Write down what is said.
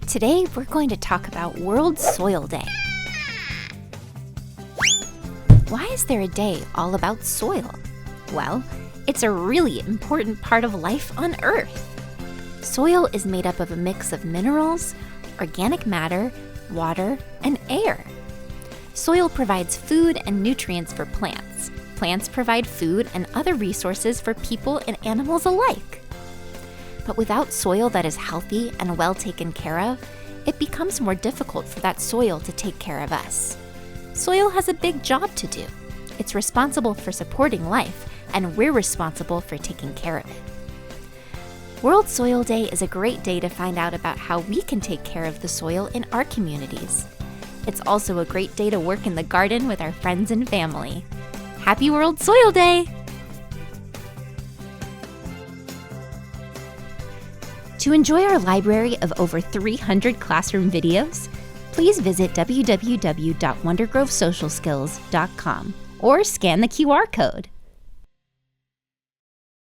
Today, we're going to talk about World Soil Day. Why is there a day all about soil? Well, it's a really important part of life on Earth. Soil is made up of a mix of minerals, organic matter, water, and air. Soil provides food and nutrients for plants. Plants provide food and other resources for people and animals alike. But without soil that is healthy and well taken care of, it becomes more difficult for that soil to take care of us. Soil has a big job to do. It's responsible for supporting life, and we're responsible for taking care of it. World Soil Day is a great day to find out about how we can take care of the soil in our communities. It's also a great day to work in the garden with our friends and family. Happy World Soil Day! To enjoy our library of over 300 classroom videos, please visit www.wondergrovesocialskills.com or scan the QR code.